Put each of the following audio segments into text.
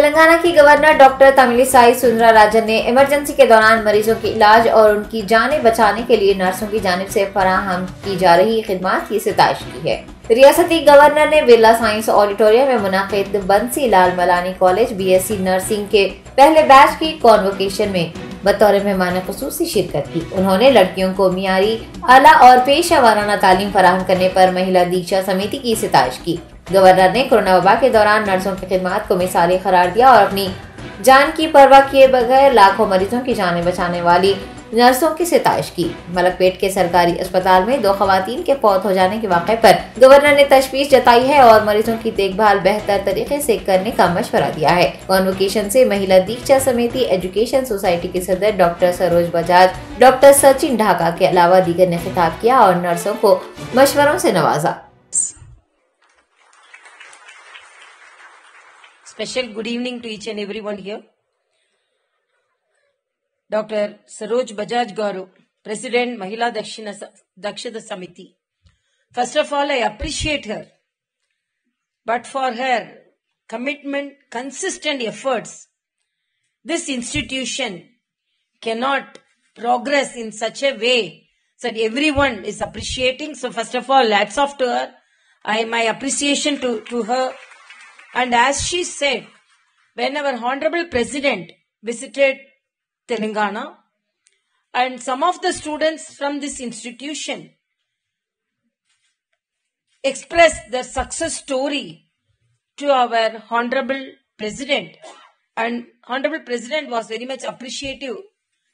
तेलंगाना की governor doctor Tamilisai Soundararajan ने emergency के दौरान मरीजों के इलाज और उनकी जानें बचाने के लिए नर्सों की जानिब से फराहम की जा रही खिदमत की सितारिश की है। रियासती गवर्नर ने बिरला साइंस ऑडिटोरियम में मुनाकिद Bansi Lal Malani college BSc nursing के पहले बैच की कॉन्वोकेशन में बतौर मेहमान खुसूसी शिरकत की। उन्होंने लड़कियों को मियारी, आला और पेशा वाराना तालीम फराहम करने पर महिला दीक्षा समिति की सितारिश की। गवर्नर ने कोरोना वबा के दौरान नर्सों की खिदमत को मिसाली करार दिया और अपनी जान की परवाह किए बगैर लाखों मरीजों की जानें बचाने वाली नर्सों की सितारिश की। मलकपेट के सरकारी अस्पताल में 2 खवातीन के फौत हो जाने के वाक़े पर गवर्नर ने तशवीश जताई है और मरीजों की देखभाल बेहतर तरीके से करने का मशवरा दिया है। कॉन्वोकेशन से महिला दीक्षा समिति एजुकेशन सोसाइटी के सदर डॉक्टर सरोज बजाज, डॉक्टर सचिन ढाका के अलावा दीगर ने खिताब किया और नर्सों को मशवरों से नवाजा। Special good evening to each and everyone here. Dr. Saroj Bajaj Garu, President Mahila Dakshita Samiti. First of all, I appreciate her. But for her commitment, consistent efforts, this institution cannot progress in such a way that everyone is appreciating. So first of all, hats off to her. My appreciation to her. And as she said, when our Honorable President visited Telangana, and some of the students from this institution expressed their success story to our Honorable President, and Honorable President was very much appreciative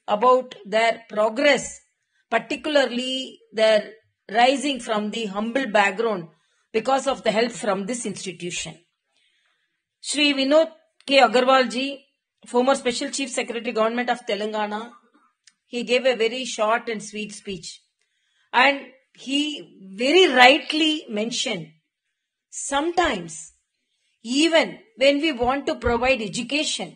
about their progress, particularly their rising from the humble background because of the help from this institution. Shri Vinod K. Agarwal ji, former Special Chief Secretary Government of Telangana, he gave a very short and sweet speech. And he very rightly mentioned, sometimes even when we want to provide education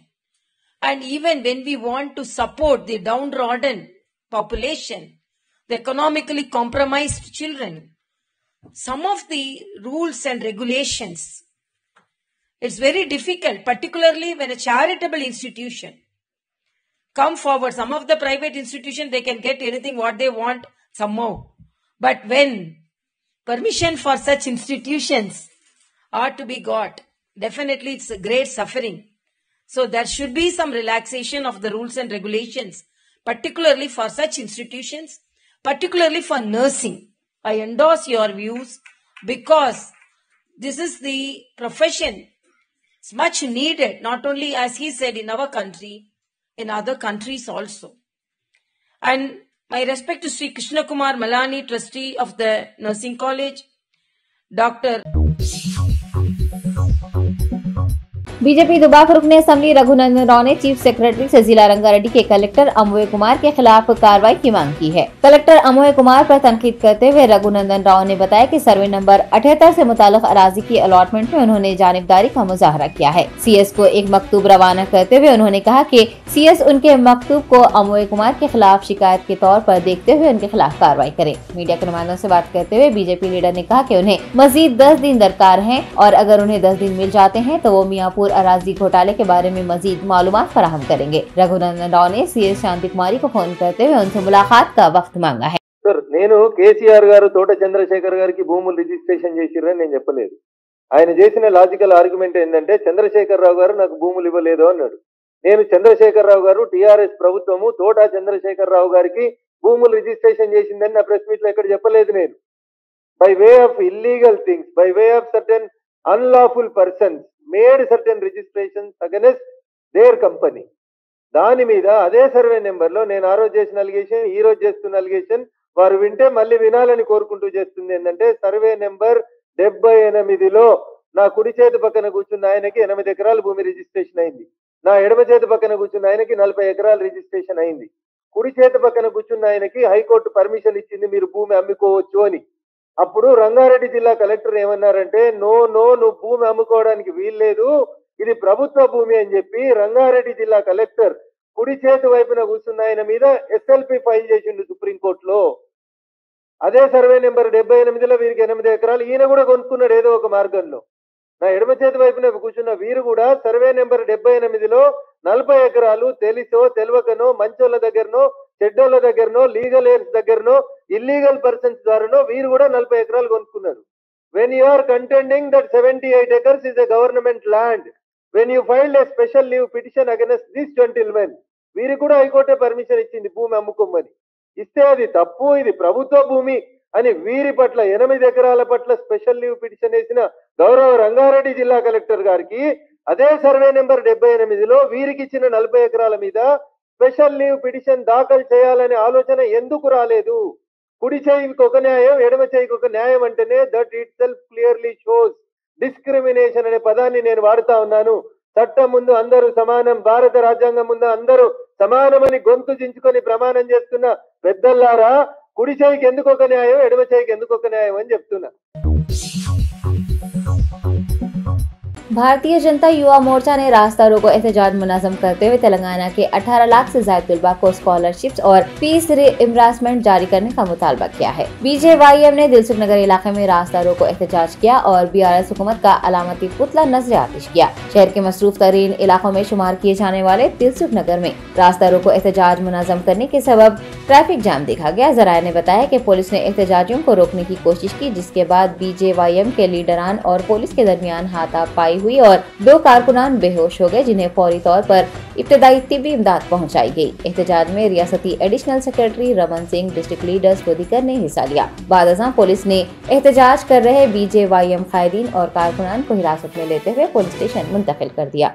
and even when we want to support the downtrodden population, the economically compromised children, some of the rules and regulations, it's very difficult, particularly when a charitable institution come forward. Some of the private institutions, they can get anything what they want somehow. But when permission for such institutions are to be got, definitely it's a great suffering. So there should be some relaxation of the rules and regulations, particularly for such institutions, particularly for nursing. I endorse your views because this is the profession. It's much needed, not only as he said in our country, in other countries also. And my respect to Sri Krishna Kumar Malani, trustee of the Nursing College, Dr. BJP Dubbak रुकन assembly Raghunandan Rao ने chief secretary से जिला रंगारेड्डी के collector अमोय Kumar के खिलाफ कार्रवाई की मांग की है। कलेक्टर अमोय कुमार पर तनकीद करते हुए रघुनंदन राव ने बताया कि सर्वे नंबर 78 से मुताल्लिक अराजी की अलॉटमेंट में उन्होंने जानिबदारी का मुजाहरा किया है। CS को एक मकतूब रवाना करते हुए उन्होंने कहा कि CS उनके मकतूब को अमोय कुमार के खिलाफ शिकायत के तौर पर देखते हुए उनके खिलाफ कार्रवाई करे। मीडिया के नुमाइंदों से बात करते हुए बीजेपी लीडर ने कहा कि उन्हें मजीद 10 दिन दरकार है और अगर उन्हें 10 दिन मिल जाते हैं तो वो मियाँपुर अराजी घोटाले के बारे में मजीद मालूमात फराहम करेंगे। रघुनंदन राव ने CS शांति कुमारी को फोन करते हुए उनसे मुलाकात का वक्त मांगा है। सर, నేను KCR గారు తోట చంద్రశేఖర్ గారికి భూములు రిజిస్ట్రేషన్ చేసిరని నేను చెప్పలేదు. ఆయన చేసిన లాజికల్ ఆర్గ్యుమెంట్ ఏంటంటే చంద్రశేఖర్ రావు గారు నాకు భూములు ఇవ్వలేదు అన్నాడు. నేను చంద్రశేఖర్ రావు గారు TRS ప్రభుత్వము తోట చంద్రశేఖర్ రావు గారికి భూములు రిజిస్ట్రేషన్ చేసిందని నా ప్రెస్ మీట్ లో ఎక్కడ చెప్పలేదు. నేను by way of illegal things, by way of certain unlawful persons made certain registrations against their company. దాని మీద అదే సర్వే నెంబర్ లో నేను ఆ రోజు చేసిన అలిగేషన్, ఈ రోజు చేస్తున్న అలిగేషన్ వారు వింటే మళ్ళీ వినాలని కోరుకుంటూ చేస్తుంది ఏంటంటే సర్వే నెంబర్ 78లో నా కుడి చేతి పక్కన కూర్చున్న ఆయనకి 8 ఎకరాల భూమి రిజిస్ట్రేషన్ అయింది. నా ఎడమ చేతి పక్కన కూర్చున్న ఆయనకి 40 ఎకరాల రిజిస్ట్రేషన్ అయింది. కుడి చేతి పక్కన కూర్చున్న ఆయనకి హైకోర్టు పర్మిషన్ ఇచ్చింది మీరు భూమి అమ్ముకోవచ్చు అని. అప్పుడు రంగారెడ్డి జిల్లా కలెక్టర్ ఏమన్నారంటే నో నువ్వు భూమి అమ్ముకోవడానికి వీల్లేదు, ఇది ప్రభుత్వ భూమి అని చెప్పి రంగారెడ్డి జిల్లా కలెక్టర్ కుడి చేతి వైపున కూర్చున్న ఆయన మీద SLP ఫైల్ చేసిండు సుప్రీంకోర్టులో. అదే సర్వే నెంబర్ 78లో వీరికి 8 ఎకరాలు ఈయన కూడా కొనుక్కున్నాడు ఏదో ఒక మార్గంలో. నా ఎడమ చేతి వైపున కూర్చున్న వీరు కూడా సర్వే నెంబర్ 78లో 40 ఎకరాలు తెలిసో తెలియకనో మంచోళ్ళ దగ్గరనో చెడ్డోళ్ళ దగ్గరనో లీగల్ ఎయిర్స్ దగ్గరనో ఇల్లీగల్ పర్సన్స్ ద్వారానో వీరు కూడా 40 ఎకరాలు కొనుక్కున్నారు. When you are contending that 78 acres is a government land, when you filed a special leave petition against this gentleman, వీరికి కూడా హైకోర్టే పర్మిషన్ ఇచ్చింది భూమి అమ్ముకోమని. ఇస్తే అది తప్పు, ఇది ప్రభుత్వ భూమి అని వీరి పట్ల 8 ఎకరాల పట్ల స్పెషల్ లీవ్ పిటిషన్ వేసిన గౌరవ రంగారెడ్డి జిల్లా కలెక్టర్ గారికి అదే సర్వే నెంబర్ 78లో వీరికి ఇచ్చిన 40 ఎకరాల మీద స్పెషల్ లీవ్ పిటిషన్ దాఖలు చేయాలనే ఆలోచన ఎందుకు రాలేదు? కుడి చేయికి ఒక న్యాయం, ఎడమ చేయికి ఒక న్యాయం అంటేనే that it self clearly shows discrimination అనే పదాన్ని నేను వాడుతా ఉన్నాను. చట్టం ముందు అందరూ సమానం, భారత రాజ్యాంగం ముందు అందరూ సమానమని గొంతు చించుకొని ప్రమాణం చేస్తున్న పెద్దల్లారా, కుడి చేయికి ఎందుకు ఒక న్యాయం, ఎడమ చేయికి ఎందుకు ఒక న్యాయం అని చెప్తున్నా. भारतीय जनता युवा मोर्चा ने रास्ता रोको एहतजाज मुनाज़म करते हुए तेलंगाना के 18 लाख से ज्यादा तलबा को स्कॉलरशिप्स और फीस रिइंबर्समेंट जारी करने का मुतालबा किया है। बीजेवाईएम ने दिलसुख नगर इलाके में रास्ता रोको एहतजाज किया और बीआरएस हुकूमत का अलामती पुतला नजर आतिश किया। शहर के मसरूफ तरीन इलाकों में शुमार किए जाने वाले दिलसुख नगर में रास्ता रोको एहतजाज मुनाज़म करने के सबब ट्रैफिक जाम देखा गया। जराये ने बताया कि पुलिस ने एहतजाजियों को रोकने की कोशिश की, जिसके बाद बीजेवाईएम के लीडरान और पुलिस के दरमियान हाथापाई हुई और 2 कारकुनान बेहोश हो गए, जिन्हें फौरी तौर पर इब्तदाई तिब्बी इमदाद पहुंचाई गई। एहतजाज में रियासती additional secretary Raman Singh, district leaders व दीगर ने हिस्सा लिया। बाद अज़ां पुलिस ने एहतजाज कर रहे बीजेवाईएम कायदीन और कारकुनान को हिरासत में लेते हुए पुलिस स्टेशन मुंतकिल कर दिया।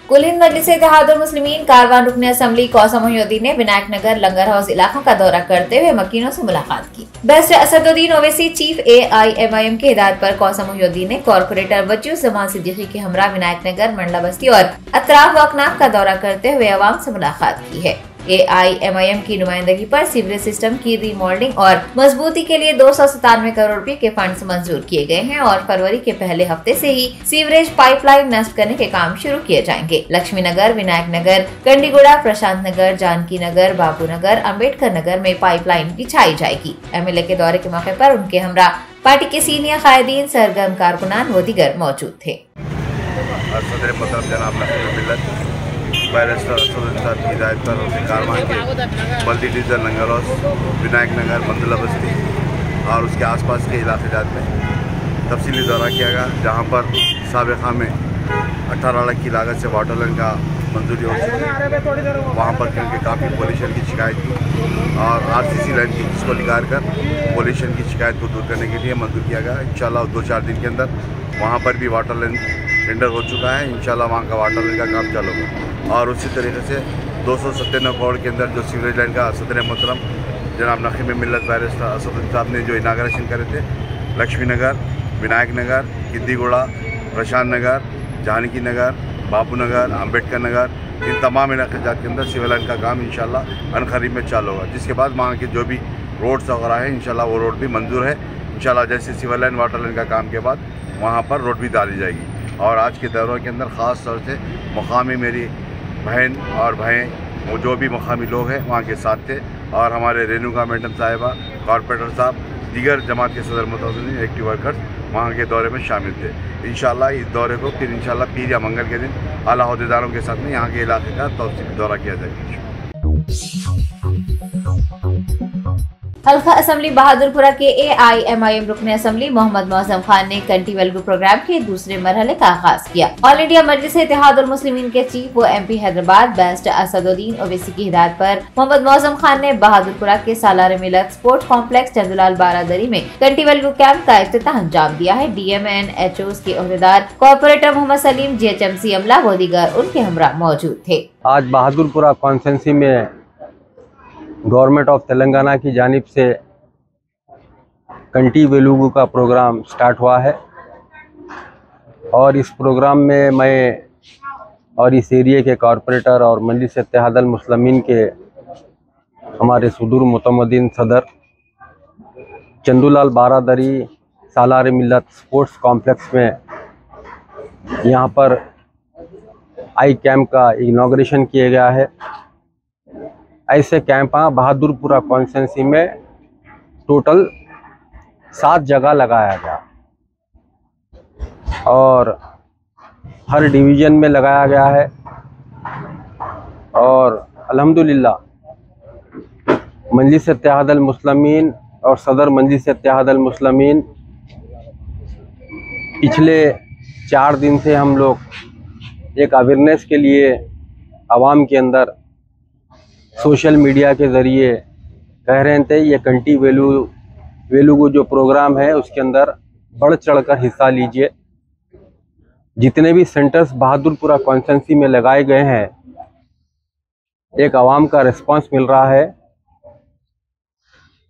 कुल हिंद मजलिस इत्तेहादुल मुस्लिमीन कारवान रुकन असम्बली कौसम मोहिउद्दीन ने विनायक नगर लंगर हाउस इलाकों का दौरा करते हुए मकीनों से मुलाकात की। Barrister Asaduddin Owaisi chief AIMIM के हिदायत पर कौसम मोहिउद्दीन ने कॉर्पोरेटर वजूज़्ज़मान सिद्दीकी के हमरा विनायक नगर, मंडला बस्ती और अतराफ व अकनाफ का दौरा करते हुए अवाम से मुलाकात की है। AIMIM की नुमाइंदगी पर सीवरेज सिस्टम की रीमॉडलिंग और मजबूती के लिए 297 करोड़ रुपए के फंड्स मंजूर किए गए हैं और फरवरी के पहले हफ्ते से ही सीवरेज पाइपलाइन नस्ब करने के काम शुरू किए जाएंगे। लक्ष्मी नगर, विनायक नगर, कंडीगुड़ा, प्रशांत नगर, जानकी नगर, बाबू नगर, अम्बेडकर नगर में पाइपलाइन बिछाई जाएगी। MLA के दौरे के मौके पर उनके हमरा पार्टी के सीनियर कायदीन, सरगर्म कारकुनान व दीगर मौजूद थे। बैरिस्टर असदुद्दीन साहब की हिदायत पर उसने कारवां के मल्टी डिवीजन लंगर हाउस, विनायक नगर, मंडला बस्ती और उसके आसपास के इलाके जात में तफसीली दौरा किया गया, जहां पर साबिक़ा में 18 लाख की लागत से वाटर लाइन का मंजूरी हो चुकी है। वहाँ पर क्योंकि काफ़ी पोल्यूशन की शिकायत थी और RCC लाइन की, जिसको निकाल कर पोल्यूशन की शिकायत को दूर करने के लिए मंजूर किया गया। इंशाल्लाह 2-4 दिन के अंदर वहाँ पर भी वाटर लाइन टेंडर हो चुका है। इंशाल्लाह वहाँ का वाटर लाइन का काम चालू होगा। और उसी तरीके से 297 करोड़ के अंदर जो सीवरेज लाइन का सदर मोहतरम जनाब नकीम मिल्लत बैरिस्टर असदुद्दीन साहब ने जो इनाग्रेशन करे थे, लक्ष्मी नगर, विनायक नगर, किद्दीगुड़ा, प्रशांत नगर, जानकी नगर, बाबू नगर, अम्बेडकर नगर, इन तमाम इलाके के अंदर सिविल लाइन का काम इंशाल्लाह अनकरीब में चालू होगा। जिसके बाद वहाँ के जो भी रोड्स वगैरह हैं इंशाल्लाह वो रोड भी मंजूर है। इंशाल्लाह जैसे सिविल लाइन वाटर लाइन का काम के बाद वहाँ पर रोड भी डाली जाएगी। और आज के दौरों के अंदर ख़ास तौर से मुकामी मेरी बहन और भाई वो जो भी मुकामी लोग हैं वहाँ के साथ थे और हमारे रेणुका मैडम साहिबा, कॉर्पोरेटर साहब, दीगर जमात के सदर मुतवज़्ज़िन, एक्टिव वर्कर्स वहाँ के दौरे में शामिल थे। इंशाल्लाह इस दौरे को फिर इंशाल्लाह पीर या मंगल के दिन आला अहदेदारों के साथ में यहाँ के इलाके का तफसीली दौरा किया जाएगा। हल्का असम्बली बहादुरपुरा के AIMIM रुकन असम्बली मोहम्मद मौसम खान ने कंटी वेलगू प्रोग्राम के दूसरे मरहले का आगाज किया। ऑल इंडिया मजलिस इत्तेहादुल मुस्लिमीन के चीफ व MP हैदराबाद बैरिस्टर असदुद्दीन ओवैसी की हिदायत पर मोहम्मद मौसम खान ने बहादुरपुरा के सालार मिलक स्पोर्ट्स कॉम्प्लेक्स चंदुलाल बारादरी में कंटी वेलगू कैंप का इफ्तिताह अंजाम दिया है। DM and HOs के ओहदेदार, कॉर्पोरेटर मोहम्मद सलीम, GHMC अमला व दीगर उनके हमरा मौजूद थे। आज बहादुरपुरा कॉन्स्टिट्यूंसी में गवर्नमेंट ऑफ तेलंगाना की जानिब से कंटी वेलुगू का प्रोग्राम स्टार्ट हुआ है और इस प्रोग्राम में मैं और इस एरिया के कॉरपोरेटर और मजलिस इत्तेहादुल मुस्लिमीन के हमारे सुदूर मुतमद्दिन सदर चंदूलाल बारादरी सालार मिल्लत स्पोर्ट्स कॉम्प्लेक्स में यहाँ पर आई कैंप का इनॉग्रेशन किया गया है। ऐसे कैंप बहादुरपुरा कॉन्स्टिट्यूंसी में टोटल 7 जगह लगाया गया और हर डिवीज़न में लगाया गया है। और अल्हम्दुलिल्लाह मजलिस इत्तेहादुल मुस्लिमीन और सदर मजलिस इत्तेहादुल मुस्लिमीन पिछले 4 दिन से हम लोग एक अवेयरनेस के लिए आवाम के अंदर सोशल मीडिया के ज़रिए कह रहे थे ये कंटी वेलुगु जो प्रोग्राम है उसके अंदर बढ़ चढ़कर हिस्सा लीजिए। जितने भी सेंटर्स बहादुरपुरा कॉन्स्टिट्यूंसी में लगाए गए हैं एक आवाम का रिस्पांस मिल रहा है।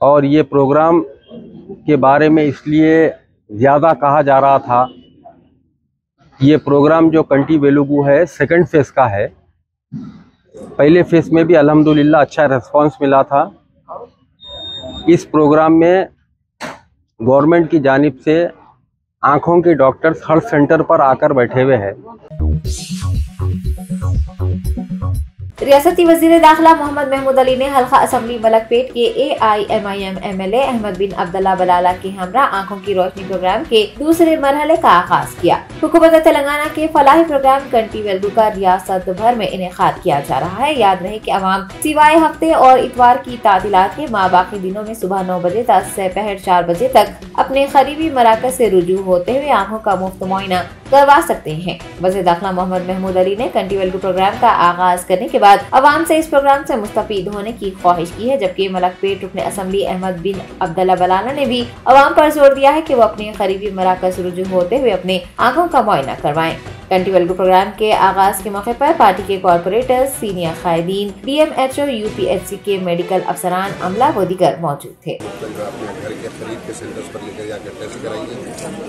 और ये प्रोग्राम के बारे में इसलिए ज़्यादा कहा जा रहा था, ये प्रोग्राम जो कंटी वेलुगु है सेकंड फेज़ का है। पहले फेज़ में भी अल्हम्दुलिल्लाह अच्छा रिस्पांस मिला था। इस प्रोग्राम में गवर्नमेंट की जानिब से आँखों के डॉक्टर्स हर सेंटर पर आकर बैठे हुए हैं। रियासती वजीर दाखिला मोहम्मद महमूद अली ने हल्का असम्बली मलकपेट के AIMIM MLA अहमद बिन अब्दुल्ला बलाला के हमरा आंखों की रोशनी प्रोग्राम के दूसरे मरहले का आगाज किया। हुकूमत तेलंगाना के फलाही प्रोग्राम कंटी वेलुगु का रियासत भर में इनेकाद किया जा रहा है। याद रहे कि अवाम सिवाय हफ्ते और इतवार की तातीलात के बाकी दिनों में सुबह 9 बजे से पहर 4 बजे तक अपने करीबी मराकज से रुजू होते हुए आंखों का मुफ्त मुआयना करवा सकते हैं। वज़ीर दाखिला मोहम्मद महमूद अली ने कंटी वेलुगु प्रोग्राम का आगाज करने के बाद अवाम से इस प्रोग्राम से मुस्तफीद होने की ख्वाहिश की है। जबकि मलकपेट रुकन असम्बली अहमद बिन अब्दुल्ला बलाला ने भी अवाम पर जोर दिया है कि वो अपने करीबी मराकज रुजू होते हुए अपने आंखों का मुआयना करवाएं। कंटी वेलुगु प्रोग्राम के आगाज के मौके पर पार्टी के कॉर्पोरेटर्स, सीनियर कायदीन, DMHO, UPHC के मेडिकल अफसरान, अमला व दीगर मौजूद थे। अपने घर के करीब के सेंटर्स पर लेकर जाकर टेस्ट कराइए।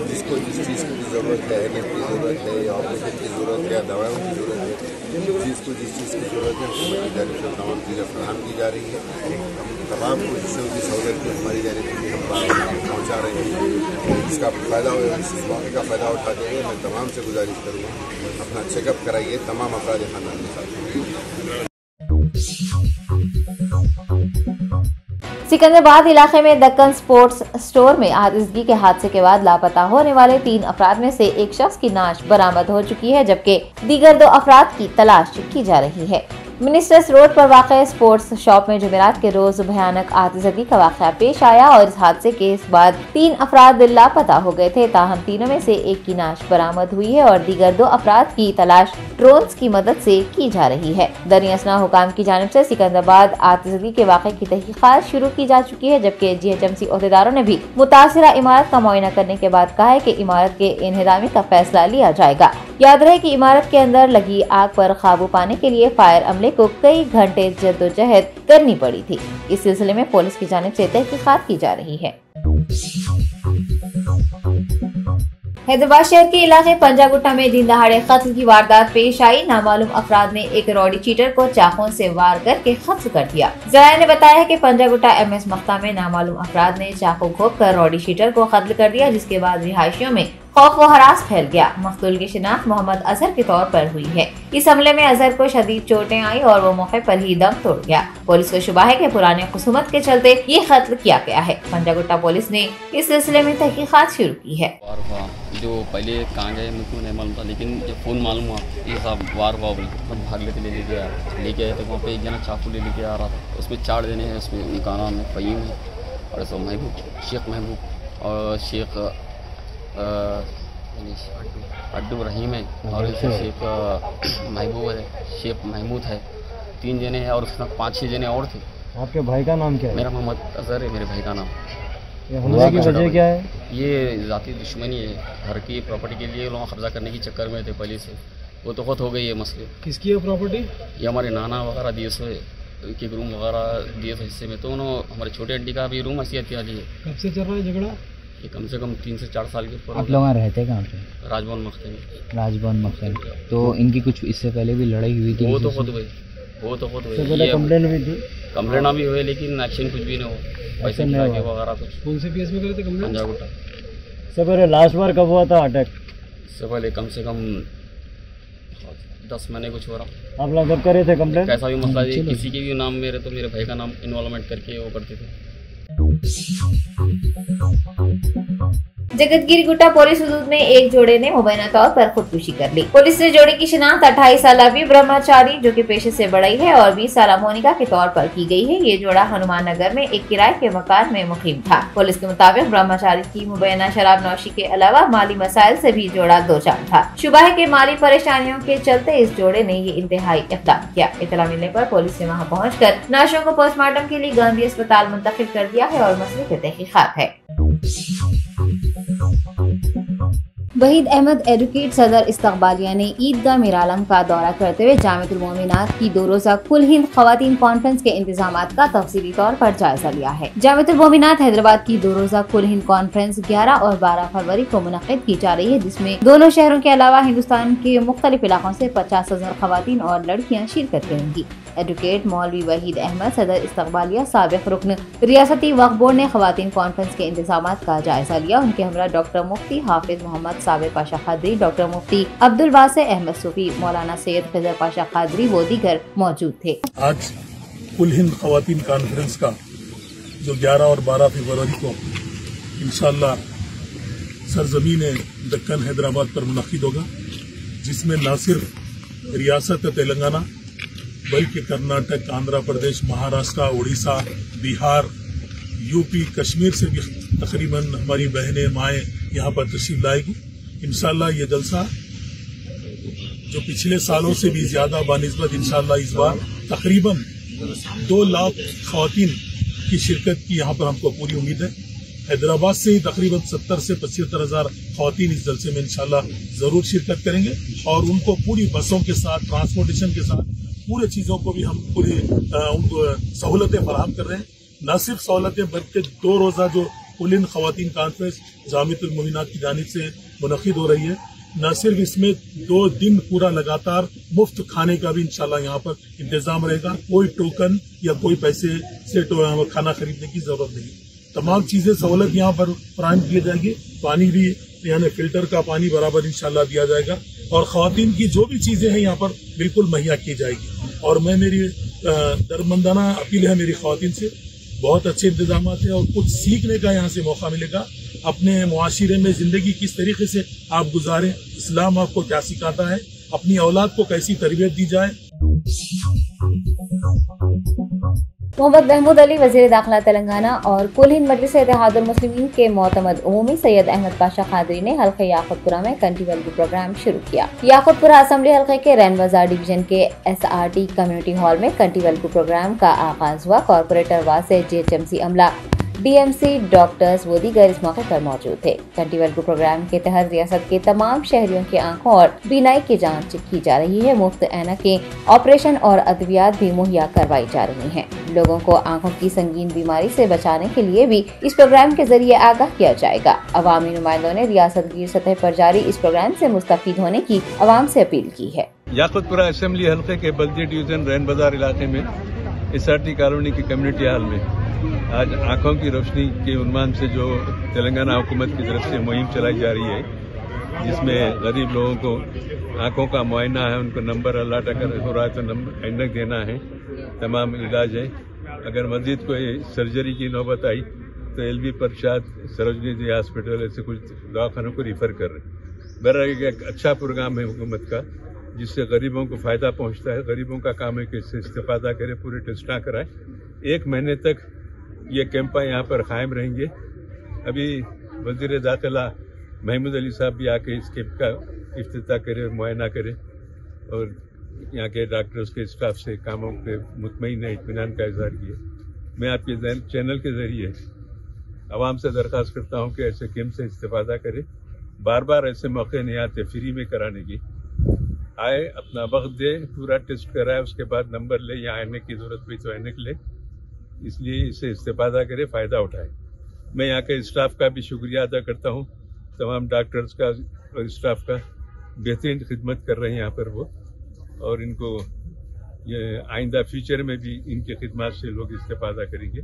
जिसको जिस चीज़ की ज़रूरत है, हेल्थ की ज़रूरत है, ऑपरेशन की ज़रूरत है, दवाओं की ज़रूरत है, जिस चीज़ की ज़रूरत है हमारी जानिब से तमाम चीज़ें फराहम की जा रही है। हम तमाम कोशिशों की सहूलियत को हमारी जानिब से हम पहुँचा रहे हैं। इसका फ़ायदा हो, इस मौके का फ़ायदा उठाते हुए मैं तमाम से गुजारिश करूँगा अपना चेकअप कराइए तमाम अफराद खानदान के साथ। सिकंदराबाद इलाके में दक्कन स्पोर्ट्स स्टोर में आजिज़गी के हादसे के बाद लापता होने वाले 3 अफराद में से एक शख्स की नाश बरामद हो चुकी है, जबकि दीगर 2 अफराद की तलाश की जा रही है। मिनिस्टर्स रोड पर वाक़ स्पोर्ट्स शॉप में जुमेरात के रोज भयानक आतिशबाजी का वाक़या पेश आया और इस हादसे के बाद 3 अफराद लापता हो गए थे। ताहम तीनों में से एक की नाश बरामद हुई है और दीगर 2 अफराद की तलाश ड्रोन्स की मदद से की जा रही है। दरियासना हुकाम की जानिब से सिकंदराबाद आतिशबाजी के वाक़े की तहकीकात शुरू की जा चुकी है, जबकि GHMC ओहदेदारों ने भी मुतासिरा इमारत का मुआयना करने के बाद कहा है कि इमारत के इन्हेदामी का फैसला लिया जाएगा। याद रहे कि इमारत के अंदर लगी आग पर काबू पाने के लिए फायर अमले को कई घंटे जद्दोजहद करनी पड़ी थी। इस सिलसिले में पुलिस की जानिब से तहकीकात की जा रही है। हैदराबाद शहर के इलाके पंजागुट्टा में दिन दहाड़े कत्ल की वारदात पेश आई। नामालूम अफराद ने एक रॉडी चीटर को चाकू से वार करके कत्ल कर दिया। ज़राए ने बताया है कि पंजागुट्टा MS मख्ता में नामालूम अफराद ने चाकू घोंप कर रॉडी चीटर को कत्ल कर दिया, जिसके बाद रिहायशियों में खौफ व हरास फैल गया। मकतूल की शिनाख्त मोहम्मद अजहर के तौर पर हुई है। इस हमले में अजहर को शदीद चोटें आई और वो मौके पर ही दम तोड़ गया। पुलिस को शुबा है कि पुराने खुसूमत के चलते ये कत्ल किया गया है। पंजागुट्टा पुलिस ने इस सिलसिले में तहकीकात शुरू की है। जो पहले कहाँ गए मुझको नहीं मालूम था, लेकिन जब फ़ोन मालूम हुआ ये साहब वार हुआ बोले तो भाग लेके लेके आए तो वहाँ पे एक जना चाकू लेके आ रहा था। उसमें 4 जने हैं, उसमें उनका नाम है फ़हीम है और सब महबूब, शेख महबूब और शेख अड्डू रहीम है और शेख महबूब है, शेख महमूद है। 3 जने हैं और उसमें 5-6 जने और थे। आपके भाई का नाम क्या है? मेरा मोहम्मद अजहर है, मेरे भाई का नाम। ये हमले की वजह क्या है? ये ज़ाती दुश्मनी है, घर की प्रॉपर्टी के लिए लोग कब्जा करने के चक्कर में थे पहले से। वो तो बहुत हो गई है मसले। किसकी है प्रॉपर्टी? ये हमारे नाना वगैरह दिए से, एक रूम वगैरह दिए थे हिस्से में, तो उन्होंने हमारे छोटे आंटी का भी रूम हसीयत वाली है। कब से चल रहा है झगड़ा? ये कम से कम 3 से 4 साल के ऊपर। आप लोग वहाँ रहते कहाँ पे? राजभवन मख्ते में। राजभवन मख्ते में। तो इनकी कुछ इससे पहले भी लड़ाई हुई थी? वो तो खुद हुई, वो तो खुद हुई। कंप्लेंट हुई थी? कंप्लेंट भी हुए लेकिन एक्शन कुछ भी नहीं हो, पैसे नहीं वगैरह कुछ। कौन से केस में करे थे कंप्लेंट? पंजागुट्टा। इससे पहले लास्ट बार कब हुआ था अटैक? इससे पहले कम से कम 10 महीने कुछ हो रहा। आप लोग कब करे थे कंप्लेंट? कैसा भी मसला किसी के भी नाम मेरे तो मेरे भाई का नाम इन्वॉल्वमेंट करके वो करते थे। जगतगिरी गुट्टा पुलिस हदूद में एक जोड़े ने मुबैना तौर पर खुदकुशी कर ली। पुलिस ने जोड़े की शिनाख्त 28 साल अभी ब्रह्मचारी जो कि पेशे से बढ़ई है और 20 साल मोनिका के तौर पर की गई है। ये जोड़ा हनुमान नगर में एक किराए के मकान में मुकीम था। पुलिस के मुताबिक ब्रह्मचारी की मुबैना शराब नौशी के अलावा माली मसाइल से भी जोड़ा दो चार था। शुबा है कि माली परेशानियों के चलते इस जोड़े ने ये इंतहाई इक़दाम किया। इत्तला मिलने पर पुलिस ने वहाँ पहुँचकर नाशों को पोस्टमार्टम के लिए गांधी अस्पताल मुंतकिल कर दिया है और मसले की तहकीकात है। वहीद अहमद एडवोकेट सदर इस्तकबालिया ने ईदगाह मीरालम का दौरा करते हुए जामिअतुल मोमिनात की 2 रोज़ा कुल हिंद ख़वातीन कॉन्फ्रेंस के इंतजामात का तफसीली तौर पर जायजा लिया है। जामिअतुल मोमिनात हैदराबाद की 2 रोज़ा कुल हिंद कॉन्फ्रेंस 11 और 12 फरवरी को मुनक़िद की जा रही है, जिसमें दोनों शहरों के अलावा हिंदुस्तान के मुख्तलिफ इलाकों से 50,000 ख़वातीन और लड़कियाँ शिरकत करेंगी। एडवोकेट मौलवी वहीद अहमद सदर इस्तकबालिया साबिक़ रुकन रियासती वक्फ बोर्ड ने ख़वातीन कॉन्फ्रेंस के इंतजामात का जायजा लिया। उनके हमरा डॉक्टर मुफ्ती हाफिज मोहम्मद साबिर पाशा खादरी, डॉक्टर मुफ्ती अब्दुल वासे अहमद सूफी, मौलाना सैयद खिजर पाशा खादरी व दीगर मौजूद थे। आज कुल हिंद ख़वातीन कॉन्फ्रेंस का जो 11 और 12 फरवरी को इंशाअल्लाह सरजमीन दक्कन हैदराबाद पर मुनक़िद होगा, जिसमें न सिर्फ रियासत तेलंगाना बल्कि कर्नाटक, आंध्र प्रदेश, महाराष्ट्र, उड़ीसा, बिहार, यूपी, कश्मीर से भी तकरीबन हमारी बहनें माएँ यहाँ पर तशरीफ लाएगी। इंशाअल्लाह ये जलसा जो पिछले सालों से भी ज्यादा बानिस्बत इंशाअल्लाह इस बार तकरीबन 2 लाख ख़वातीन की शिरकत की यहाँ पर हमको पूरी उम्मीद है। हैदराबाद से ही तकरीबन 70 से 75 हजार ख़वातीन इस जलसे में इंशाअल्लाह जरूर शिरकत करेंगे और उनको पूरी बसों के साथ, ट्रांसपोर्टेशन के साथ, पूरे चीजों को भी हम पूरी उनको सहूलतें फराहम कर रहे हैं। न सिर्फ सहूलतें बल्कि 2 रोजा जो कुल हिंद ख़वातीन कॉन्फ्रेंस जामिअतुल मोमिनात की जानिब से मुनक़िद हो रही है, न सिर्फ इसमें 2 दिन पूरा लगातार मुफ्त खाने का भी इंशाल्लाह यहाँ पर इंतजाम रहेगा। कोई टोकन या कोई पैसे से खाना खरीदने की जरूरत नहीं। तमाम चीजें सहूलत यहाँ पर फराहम की जाएगी। पानी भी यानी फिल्टर का पानी बराबर इंशाल्लाह दिया जाएगा और ख़वातीन की जो भी चीजें हैं यहाँ पर बिल्कुल मुहैया की जाएगी। और मैं मेरी दरमंदाना अपील है मेरी ख़वातीन से, बहुत अच्छे इंतजाम है और कुछ सीखने का यहाँ से मौका मिलेगा। अपने मुआशिरे में जिंदगी किस तरीके से आप गुजारें, इस्लाम आपको क्या सिखाता है, अपनी औलाद को कैसी तरबियत दी जाए। मोहम्मद महमूद अली वज़ीर दाखिला तेलंगाना और कुल हिंद मजलिस इत्तेहादुल मुस्लिमीन के मोतमद उमूमी सैयद अहमद पाशा खादरी ने हल्के याकूतपुरा में कंटीवलगी प्रोग्राम शुरू किया। याकूतपुरा असेंबली हल्के के रैन बाजार डिवीजन के SRT कम्युनिटी हॉल में कंटीवलगी प्रोग्राम का आगाज हुआ। कॉर्पोरेटर वासे JHMC अमला, DMC, डॉक्टर्स वो दीगर इस मौके पर मौजूद थे। कंटीवलगी प्रोग्राम के तहत रियासत के तमाम शहरियों की आंखों और बीनाई की जांच की जा रही है। मुफ्त ऐनकें, ऑपरेशन और अद्वियात भी मुहैया करवाई जा रही हैं। लोगों को आंखों की संगीन बीमारी से बचाने के लिए भी इस प्रोग्राम के जरिए आगाह किया जाएगा। अवामी नुमाइंदों ने रियासत की सतह पर जारी इस प्रोग्राम से मुस्तफीद होने की अवाम से अपील की है। याकूतपुरा असेंबली हल्के के बल्दी डिवीजन रैन बाजार इलाके में SRT कॉलोनी की कम्युनिटी हॉल में आज आंखों की रोशनी के उन्मान से जो तेलंगाना हुकूमत की तरफ से मुहिम चलाई जा रही है, जिसमें गरीब लोगों को आंखों का मुआयना है, उनको नंबर अलाट अगर हो रहा है तो नंबर ऐनक देना है, तमाम इलाज है। अगर मजीद कोई सर्जरी की नौबत आई तो LV प्रसाद, सरोजनी जी हॉस्पिटल, ऐसे कुछ दवाखानों को रिफर कर रहे हैं। बहरहाल एक अच्छा प्रोग्राम है हुकूमत का, जिससे गरीबों को फायदा पहुंचता है। गरीबों का काम है कि इससे इस्तेफादा करे, पूरे टेस्टा कराए। 1 महीने तक ये कैंपा यहाँ पर कायम रहेंगे। अभी वजीर दाखिला महमूद अली साहब भी आके इस कैंप का इफ्तिताह करे, मुआयना करे और यहाँ के डॉक्टर्स के स्टाफ से कामों के मुतमईन इत्मीनान का इजहार किया। मैं आपके चैनल के जरिए आवाम से दरख्वास्त करता हूँ कि ऐसे कैंप से इस्तेफादा करें। बार बार ऐसे मौके नहीं आते फ्री में कराने की। आए, अपना वक्त दे, पूरा टेस्ट कराए, उसके बाद नंबर ले, या ऐनक की जरूरत हुई तो ऐनक ले। इसलिए इसे इस्तेफादा करे, फायदा उठाए। मैं यहाँ के स्टाफ का भी शुक्रिया अदा करता हूँ, तमाम डॉक्टर्स का और स्टाफ का बेहतरीन खिदमत कर रहे हैं यहाँ पर वो, और इनको ये आइंदा फ्यूचर में भी इनकी खिदमत से लोग इस्तेफादा करेंगे।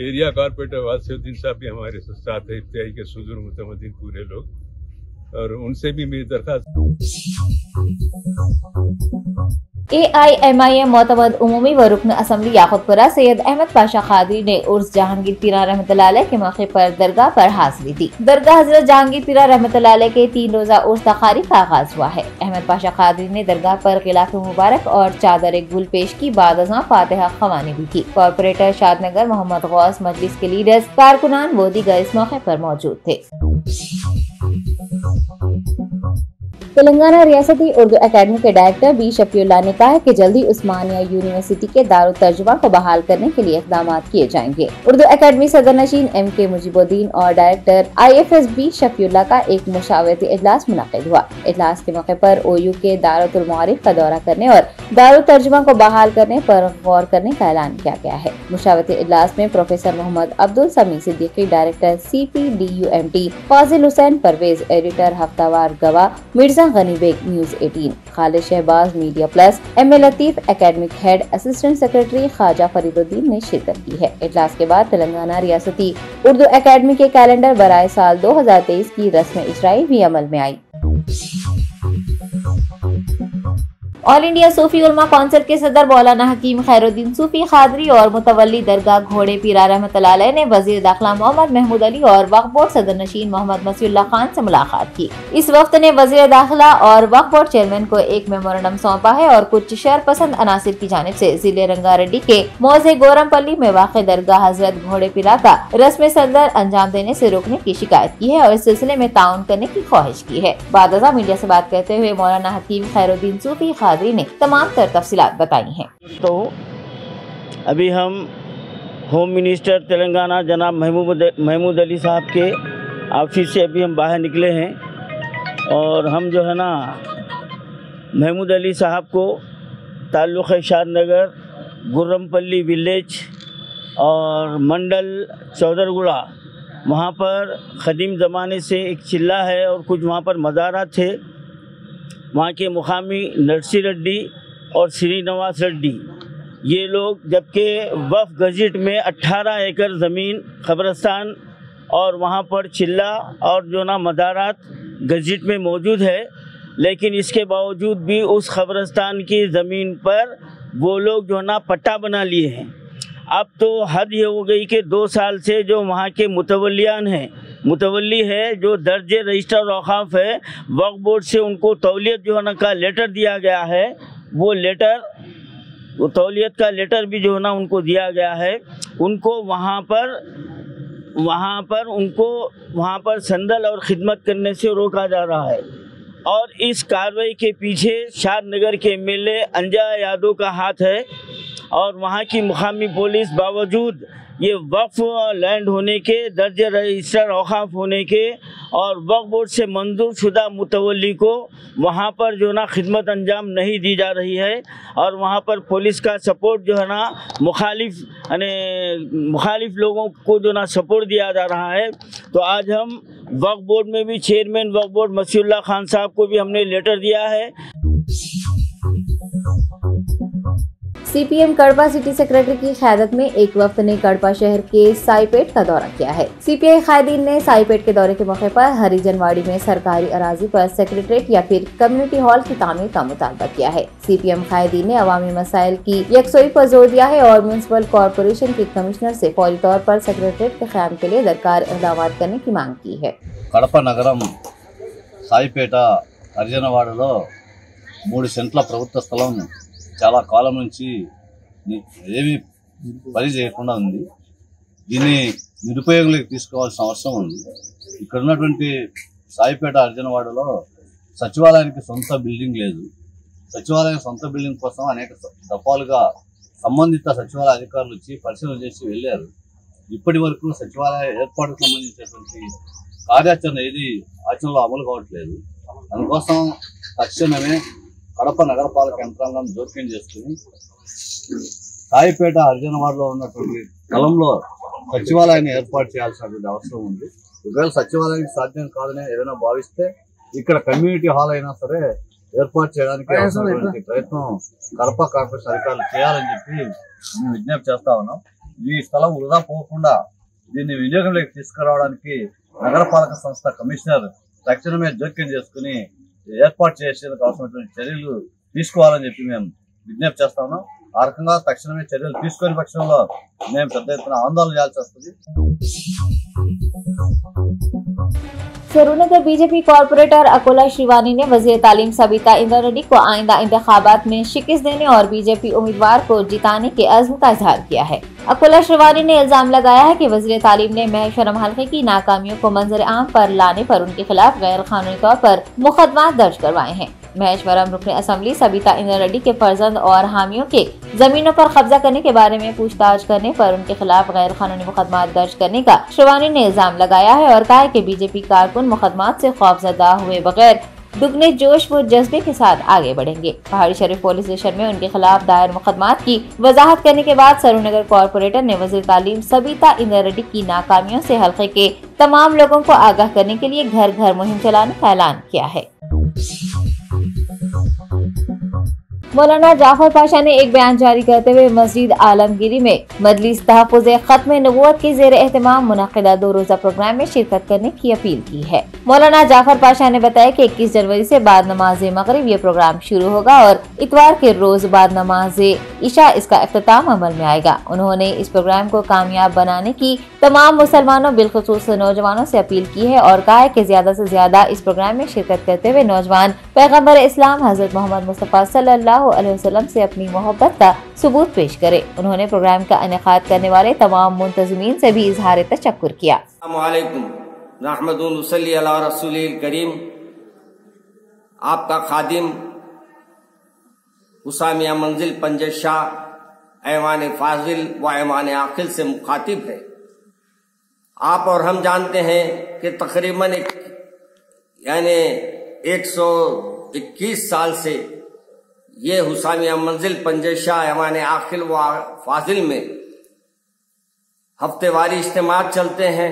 एरिया कॉर्पोरेटर वासिउद्दीन साहब भी हमारे साथ है, इब्तिदाई के सुदूर मुतमद्दिन पूरे लोग, और उनसे भी मेरी दरख्वास्त AIMIM मोतमद उमूमी व रुकन असम्बली याकूबपुरा सैयद अहमद पाशा खादरी ने उर्स जहांगीर पीरा रहमतुल्लाह अलैह के मौके पर दरगाह पर हाजिरी दी। दरगाह हजरत जहांगीर पीरा रहमतुल्लाह अलैह के 3 रोजा उर्स तकारीब का आगाज हुआ है। अहमद पाशा खादरी ने दरगाह पर गिलाफ मुबारक और चादर गुल पेश की, बाद अज़ां फातिहा ख़वानी भी की। कॉर्पोरेटर शादनगर मोहम्मद गौस, मजलिस के लीडर्स, कारकुनान व दीगर इस मौके पर मौजूद थे। तेलंगाना रियासती उर्दू एकेडमी के डायरेक्टर बी शफीउल्लाह ने कहा है कि जल्दी उस्मानिया यूनिवर्सिटी के दारुल तर्जुमा को बहाल करने के लिए इक़दाम किए जाएंगे। उर्दू एकेडमी सदर नशीन MK मुजीबुद्दीन और डायरेक्टर IFS बी शफीउल्लाह का एक मुशावरती इजलास मुनक़िद हुआ। इजलास के मौके पर OU के दारुल मारिफ का दौरा करने और दारुल तर्जुमा को बहाल करने पर गौर करने का ऐलान किया गया है। मुशावरती इजलास में professor Mohammed Abdul Sami Siddiqui, director CPDUMT, Fazil Hussain Parvez, editor हफ्तावार Gawah, Mirza Ghani Baig, news 18, Khalid Shahbaz, media plus, MA Latif, academic head, assistant secretary Khwaja Fariduddin ने शिरकत की है। इजलास के बाद तेलंगाना रियासती उर्दू एकेडमी के कैलेंडर बराए साल 2023 की रस्म इजराई भी अमल में आई। ऑल इंडिया सूफी उलमा काउंसिल के सदर मौलाना हकीम खैरुद्दीन सूफी खादरी और मुतवल्ली दरगाह घोड़े पीरा रहमतुल्लाह अलैह ने वजीर दाखिला मोहम्मद महमूद अली और वक्फ बोर्ड सदर नशीन मोहम्मद मसीउल्लाह खान से मुलाकात की। इस वक्त ने वजीर दाखिला और वक्फ बोर्ड चेयरमैन को एक मेमोरेंडम सौंपा है और कुछ शर पसंद अनासिर की जानिब से जिले रंगारेड्डी के मौजे गोरमपल्ली में वाक़ दरगाह हजरत घोड़े पीरा का रस्म सदर अंजाम देने से रोकने की शिकायत की है और इस सिलसिले में ताउन करने की ख्वाहिश की है। बाद अज़ां मीडिया से बात करते हुए मौलाना हकीम खैरुद्दीन सूफी खादरी ने तमाम तर तफसीलात बताई हैं। तो अभी हम होम मिनिस्टर तेलंगाना जनाब महमूद अली साहब के ऑफिस से अभी हम बाहर निकले हैं और हम जो है ना महमूद अली साहब को ताल्लुक़ शादनगर, गुर्रमपल्ली विलेज और मंडल चौधरगुड़ा, वहाँ पर क़दीम ज़माने से एक चिल्ला है और कुछ वहाँ पर मज़ारात थे। वहाँ के मुकामी नरसी रेड्डी और श्रीनिवास रेड्डी, ये लोग जबकि वक्फ गज़ट में 18 एकड़ ज़मीन कब्रिस्तान और वहाँ पर चिल्ला और जो ना मज़ारात गज़ट में मौजूद है, लेकिन इसके बावजूद भी उस कब्रिस्तान की ज़मीन पर वो लोग जो ना पट्टा बना लिए हैं। अब तो हद ये हो गई कि 2 साल से जो वहाँ के मुतवल्ली है जो दर्जे रजिस्टर औक़ाफ़ है, वक्फ बोर्ड से उनको तौलियत जो है ना का लेटर दिया गया है, वो तौलियत का लेटर भी जो है ना उनको दिया गया है। उनको वहाँ पर संदल और ख़िदमत करने से रोका जा रहा है और इस कार्रवाई के पीछे शादनगर के MLA अंजय यादव का हाथ है और वहाँ की मुकामी पुलिस बावजूद ये वक्फ लैंड होने के, दर्जे रजिस्टर औक़ाफ़ होने के और वक्फ बोर्ड से मंजूर शुदा मुतवल्ली को वहाँ पर जो ना खिदमत अंजाम नहीं दी जा रही है और वहाँ पर पुलिस का सपोर्ट जो है ना मुखालिफ लोगों को जो ना सपोर्ट दिया जा रहा है। तो आज हम वक्फ बोर्ड में भी चेयरमैन वक्फ बोर्ड मसीउल्लाह खान साहब को भी हमने लेटर दिया है। CPM कड़पा सिटी सेक्रेटरी की क़यादत में एक वफ्द ने कड़पा शहर के साईपेट का दौरा किया है। CPI कायदीन ने साईपेट के दौरे के मौके पर हरिजनवाड़ी में सरकारी अराजी पर सेक्रेटरीट या फिर कम्युनिटी हॉल की तामीर का मुतालबा किया है। CPM कायदीन ने अवामी मसाइल की यकसोई पर जोर दिया है और म्यूनिसिपल कॉरपोरेशन के कमिश्नर से फौरी तौर पर सेक्रेटरीट के क़याम के लिए दरकार इक़दाम करने की मांग की है। కడప నగరం సాయిపేట హరిజనవాడలో 3 సెంట్ల ప్రభుత్వ స్థలం చాలా కాలం నుంచి ఏమీ పని చేయకుండా ఉంది. దీన్ని నిరుపయోగంలోకి తీసుకోవాల్సిన అవసరం ఉంది. ఇక్కడ ఉన్నటువంటి సాయిపేట హరిజనవాడలో సచివాలయానికి సొంత బిల్డింగ్ లేదు. సచివాలయం సొంత బిల్డింగ్ కోసం అనేక దఫాలుగా సంబంధిత సచివాలయ అధికారులు వచ్చి పరిశీలన చేసి వెళ్ళారు. ఇప్పటి వరకు సచివాలయ ఏర్పాటుకు సంబంధించినటువంటి కార్యాచరణ ఏది ఆచరణలో అమలు కావట్లేదు. అందుకోసం తక్షణమే కడప నగరపాలక యంత్రాంగం జోక్యం చేసుకుని సాయిపేట హరిజనవాడలో ఉన్నటువంటి స్థలంలో సచివాలయాన్ని ఏర్పాటు చేయాల్సినటువంటి అవసరం ఉంది. ఒకవేళ సచివాలయానికి సాధ్యం కాదని ఏదైనా భావిస్తే ఇక్కడ కమ్యూనిటీ హాల్ అయినా సరే ఏర్పాటు చేయడానికి అవసరమైనటువంటి ప్రయత్నం కడప కార్పొరేషన్ అధికారులు చేయాలని చెప్పి మేము విజ్ఞప్తి చేస్తా ఉన్నాం. ఈ స్థలం వృధా పోకుండా దీన్ని వినియోగంలోకి తీసుకురావడానికి నగరపాలక సంస్థ కమిషనర్ తక్షణమే జోక్యం చేసుకుని ఏర్పాటు చేసేందుకు అవసరమైనటువంటి చర్యలు తీసుకోవాలని చెప్పి మేము విజ్ఞప్తి చేస్తా ఉన్నాం. ఆ రకంగా తక్షణమే చర్యలు తీసుకునే పక్షంలో మేము పెద్ద ఎత్తున ఆందోళన చేయాల్సి వస్తుంది. सरूरनगर बीजेपी कॉर्पोरेटर अकोला शिवानी ने वजीर तालीम सबिता इंद्रा रेड्डी को आइंदा इंतखाबात में शिकस्त देने और बीजेपी उम्मीदवार को जिताने के अज़्म का इजहार किया है। अकोला शिवानी ने इल्जाम लगाया है कि वजीर तालीम ने महेश्वरम हल्के की नाकामियों को मंजर आम पर लाने पर उनके खिलाफ गैर कानूनी तौर पर मुकदमा दर्ज करवाए हैं। महेश्वरम रुकन असम्बली सबिता इंद्रा रेड्डी के फर्जंद और हामियों के जमीनों पर कब्जा करने के बारे में पूछताछ करने पर उनके खिलाफ गैर कानूनी मुकदमा दर्ज करने का शिवानी ने इल्जाम लगाया है और कहा है कि बीजेपी कारकुन मुकदमात से खौफजदा हुए बगैर दुगने जोश व जज्बे के साथ आगे बढ़ेंगे। पहाड़ी शरीफ पुलिस स्टेशन में उनके खिलाफ दायर मुकदमात की वजाहत करने के बाद सरूरनगर कॉर्पोरेटर ने वजीर तालीम सबिता इंद्रा रेड्डी की नाकामियों से हल्के के तमाम लोगों को आगाह करने के लिए घर घर मुहिम चलाने का ऐलान किया है। मौलाना जाफर पाशा ने एक बयान जारी करते हुए मस्जिद आलमगीरी में मजलिस तहफ़्फ़ुज़ ख़त्म नबुव्वत के ज़ेर एहतमाम मुनक़िदा 2 रोज़ा प्रोग्राम में शिरकत करने की अपील की है। मौलाना जाफर पाशा ने बताया कि 21 जनवरी से बाद नमाज मगरिब ये प्रोग्राम शुरू होगा और इतवार के रोज बाद नमाज इशा इसका इख्तिताम अमल में आएगा। उन्होंने इस प्रोग्राम को कामयाब बनाने की तमाम मुसलमानों बिलखुसूस नौजवानों से अपील की है और कहा है कि ज्यादा से ज्यादा इस प्रोग्राम में शिरकत करते हुए नौजवान पैगम्बर इस्लाम हजरत मोहम्मद मुस्तफ़ा सल्लल्लाहु अलैहि वसल्लम से अपनी मोहब्बत का सबूत पेश करे। उन्होंने प्रोग्राम का इनेकाद करने वाले तमाम मुंतज़मीन से भी इजहार तशक्कुर किया। नहमदुल्लि अला रसूलिल करीम। आपका खादिम हुसामिया मंजिल पंजश शाह ऐवान फाजिल व ऐवान आखिल से मुखातिब है। आप और हम जानते हैं कि तकरीबन 121 साल से ये हुसामिया मंजिल पंजश शाह ऐवान आखिल व फाजिल में हफ्तेवारी इज्तिमा चलते हैं,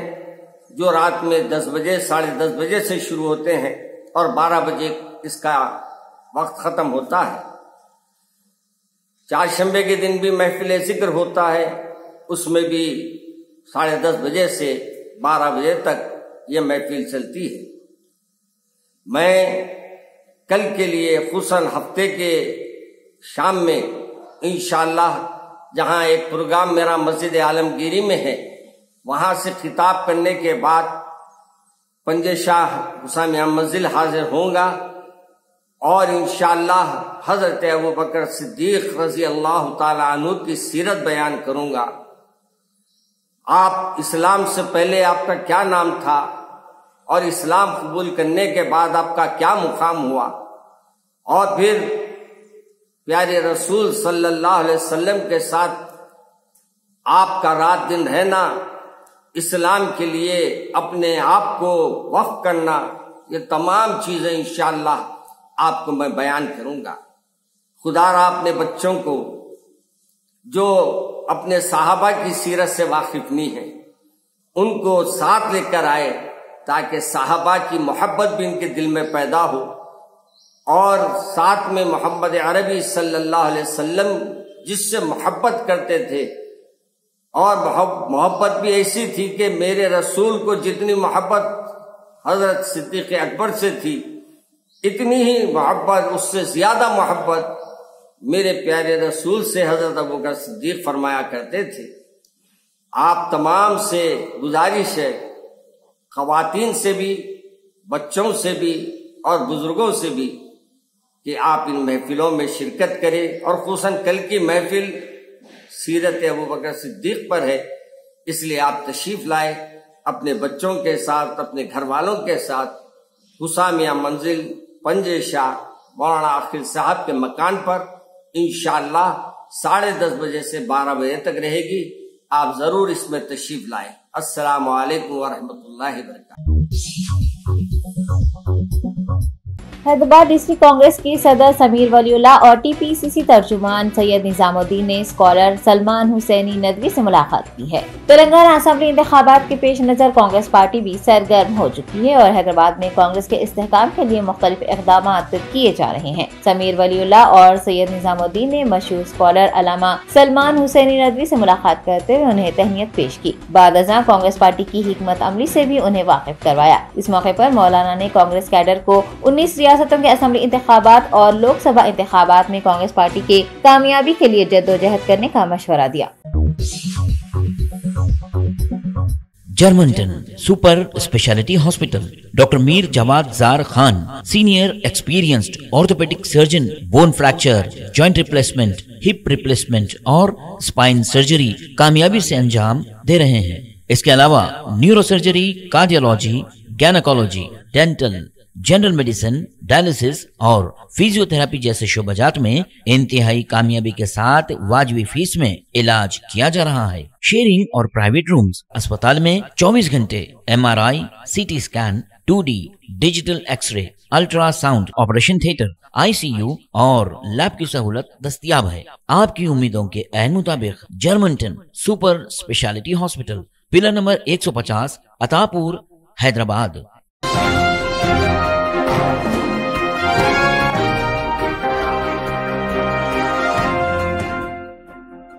जो रात में 10 बजे 10:30 बजे से शुरू होते हैं और 12 बजे इसका वक्त खत्म होता है। चारशंबे के दिन भी महफिल जिक्र होता है, उसमें भी 10:30 बजे से 12 बजे तक ये महफिल चलती है। मैं कल के लिए खुसन हफ्ते के शाम में इंशाअल्लाह जहां एक प्रोग्राम मेरा मस्जिद आलमगीरी में है, वहां से खिताब करने के बाद पंजश शाह हुसामिया मंजिल हाजिर होगा और इंशाअल्लाह हजरत अबू बकर सिद्दीक रजी अल्लाह ताला अन्हु की सीरत बयान करूंगा। आप इस्लाम से पहले आपका क्या नाम था और इस्लाम कबूल करने के बाद आपका क्या मुकाम हुआ, और फिर प्यारे रसूल सल्लल्लाहु अलैहि वसल्लम के साथ आपका रात दिन रहना, इस्लाम के लिए अपने आप को वक्फ करना, ये तमाम चीजें इंशाअल्लाह आपको मैं बयान करूंगा। खुदारा अपने बच्चों को जो अपने साहबा की सीरत से वाकिफ नहीं है, उनको साथ लेकर आए ताकि साहबा की मोहब्बत भी इनके दिल में पैदा हो और साथ में मोहम्मद अरबी सल्लल्लाहु अलैहि वसल्लम जिससे मोहब्बत करते थे, और मोहब्बत भी ऐसी थी कि मेरे रसूल को जितनी मोहब्बत हजरत सिद्दीक अकबर से थी, इतनी ही मोहब्बत, उससे ज्यादा मोहब्बत मेरे प्यारे रसूल से हजरत अबू बकर सिद्दीक फरमाया करते थे। आप तमाम से गुजारिश है, खवातीन से भी, बच्चों से भी और बुजुर्गों से भी, कि आप इन महफिलों में शिरकत करें। और खुसूसन कल की महफिल सीरत अबू बकर सिद्दीक पर है, इसलिए आप तशरीफ लाए अपने बच्चों के साथ, अपने घर वालों के साथ हुसामिया मंजिल पंजश शाह मौलाना आखिल साहब के मकान पर इंशाअल्लाह 10:30 बजे से 12 बजे तक रहेगी। आप जरूर इसमें तशरीफ लाए। अस्सलामु अलैकुम व रहमतुल्लाहि व बरकातहू। हैदराबाद डिस्ट्रिक्ट कांग्रेस की सदर समीर वलीउल्लाह और टीपीसीसी तर्जुमान सैयद निजामुद्दीन ने स्कॉलर सलमान हुसैनी नदवी से मुलाकात की है। तेलंगाना असेंबली इंतखाबात के पेश नजर कांग्रेस पार्टी भी सरगर्म हो चुकी है और हैदराबाद में कांग्रेस के इस्तेहकाम के लिए मुख्तलिफ इक़दाम किए जा रहे हैं। समीर वलीउल्लाह और सैयद निजामुद्दीन ने मशहूर स्कॉलर अल्लामा सलमान हुसैनी नदवी से मुलाकात करते हुए उन्हें तहनीत पेश की। बाद अज़ां कांग्रेस पार्टी की हिकमत अमली से भी उन्हें वाकिफ करवाया। इस मौके पर मौलाना ने कांग्रेस कैडर को 19 रियासतों के असेंबली इंतखाबात और लोकसभा इंतखाबात में कांग्रेस पार्टी के कामयाबी के लिए जद्दोजहद करने का मशवरा दिया। Germanton super speciality hospital, doctor Mir Jawad Zar Khan, senior experienced orthopaedic surgeon, bone fracture, joint replacement, hip replacement और स्पाइन सर्जरी कामयाबी से अंजाम दे रहे हैं। इसके अलावा neuro surgery, cardiology, gynaecology, dental, general medicine, dialysis और फिजियोथेरेपी जैसे शोबाजात में इंतहाई कामयाबी के साथ वाजिबी फीस में इलाज किया जा रहा है। शेयरिंग और प्राइवेट रूम्स, अस्पताल में 24 घंटे MRI, CT scan, 2D digital x-ray, ultrasound, operation theatre, ICU और लैब की सहूलत दस्तयाब है। आपकी उम्मीदों के ऐन मुताबिक Germanton super speciality hospital, pillar number 150, Attapur, Hyderabad.